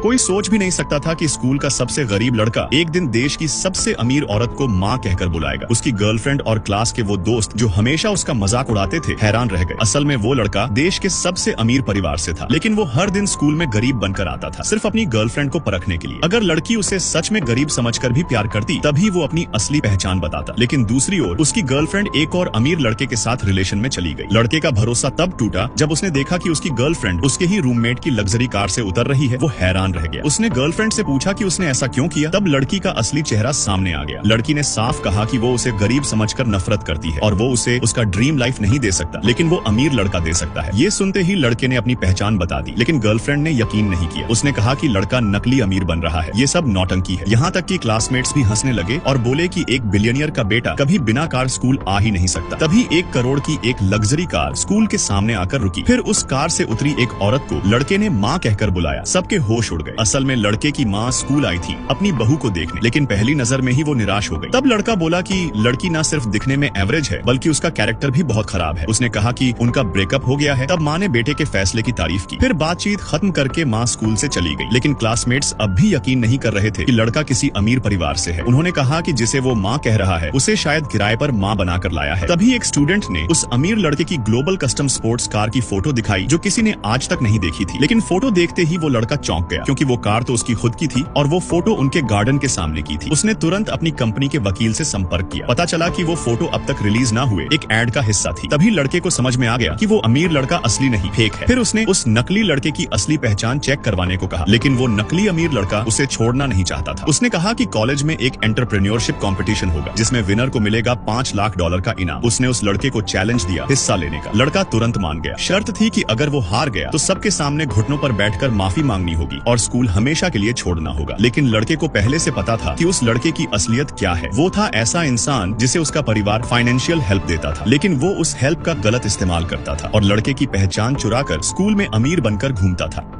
कोई सोच भी नहीं सकता था कि स्कूल का सबसे गरीब लड़का एक दिन देश की सबसे अमीर औरत को माँ कहकर बुलाएगा। उसकी गर्लफ्रेंड और क्लास के वो दोस्त जो हमेशा उसका मजाक उड़ाते थे हैरान रह गए। असल में वो लड़का देश के सबसे अमीर परिवार से था, लेकिन वो हर दिन स्कूल में गरीब बनकर आता था, सिर्फ अपनी गर्लफ्रेंड को परखने के लिए। अगर लड़की उसे सच में गरीब समझकर भी प्यार करती तभी वो अपनी असली पहचान बताता। लेकिन दूसरी ओर उसकी गर्लफ्रेंड एक और अमीर लड़के के साथ रिलेशन में चली गई। लड़के का भरोसा तब टूटा जब उसने देखा कि उसकी गर्लफ्रेंड उसके ही रूममेट की लग्जरी कार से उतर रही है। वो हैरान रह गया। उसने गर्लफ्रेंड से पूछा कि उसने ऐसा क्यों किया। तब लड़की का असली चेहरा सामने आ गया। लड़की ने साफ कहा कि वो उसे गरीब समझकर नफरत करती है और वो उसे उसका ड्रीम लाइफ नहीं दे सकता, लेकिन वो अमीर लड़का दे सकता है। ये सुनते ही लड़के ने अपनी पहचान बता दी, लेकिन गर्लफ्रेंड ने यकीन नहीं किया। उसने कहा कि लड़का नकली अमीर बन रहा है, ये सब नौटंकी है। यहाँ तक कि क्लासमेट्स भी हंसने लगे और बोले कि एक बिलियनियर का बेटा कभी बिना कार स्कूल आ ही नहीं सकता। तभी 1 करोड़ की एक लग्जरी कार स्कूल के सामने आकर रुकी। फिर उस कार से उतरी एक औरत को लड़के ने माँ कहकर बुलाया। सबके होश उड़ गए। असल में लड़के की माँ स्कूल आई थी अपनी बहू को देखने, लेकिन पहली नजर में ही वो निराश हो गई। तब लड़का बोला कि लड़की न सिर्फ दिखने में एवरेज है बल्कि उसका कैरेक्टर भी बहुत खराब है। उसने कहा कि उनका ब्रेकअप हो गया है। तब माँ ने बेटे के फैसले की तारीफ की। फिर बातचीत खत्म करके माँ स्कूल से चली गई, लेकिन क्लासमेट्स अब भी यकीन नहीं कर रहे थे कि लड़का किसी अमीर परिवार से है। उन्होंने कहा कि जिसे वो माँ कह रहा है उसे शायद किराए पर माँ बनाकर लाया है। तभी एक स्टूडेंट ने उस अमीर लड़के की ग्लोबल कस्टम स्पोर्ट्स कार की फोटो दिखाई जो किसी ने आज तक नहीं देखी थी। लेकिन फोटो देखते ही वो लड़का चौंक गया, क्योंकि वो कार तो उसकी खुद की थी और वो फोटो उनके गार्डन के सामने की थी। उसने तुरंत अपनी कंपनी के वकील से संपर्क किया। पता चला कि वो फोटो अब तक रिलीज ना हुए एक एड का हिस्सा थी। तभी लड़के को समझ में आ गया कि वो अमीर लड़का असली नहीं, फेक है। फिर उसने उस नकली लड़के की असली पहचान चेक करवाने को कहा, लेकिन वो नकली अमीर लड़का उसे छोड़ना नहीं चाहता था। उसने कहा कि कॉलेज में एक एंटरप्रेन्योरशिप कंपटीशन होगा जिसमें विनर को मिलेगा $5 लाख का इनाम। उसने उस लड़के को चैलेंज दिया हिस्सा लेने का। लड़का तुरंत मान गया। शर्त थी कि अगर वो हार गया तो सबके सामने घुटनों पर बैठकर माफी मांगनी होगी और स्कूल हमेशा के लिए छोड़ना होगा। लेकिन लड़के को पहले से पता था कि उस लड़के की असलियत क्या है। वो था ऐसा इंसान जिसे उसका परिवार फाइनेंशियल हेल्प देता था, लेकिन वो उस हेल्प का गलत इस्तेमाल करता था और लड़के की पहचान चुराकर स्कूल में अमीर बनकर घूमता था।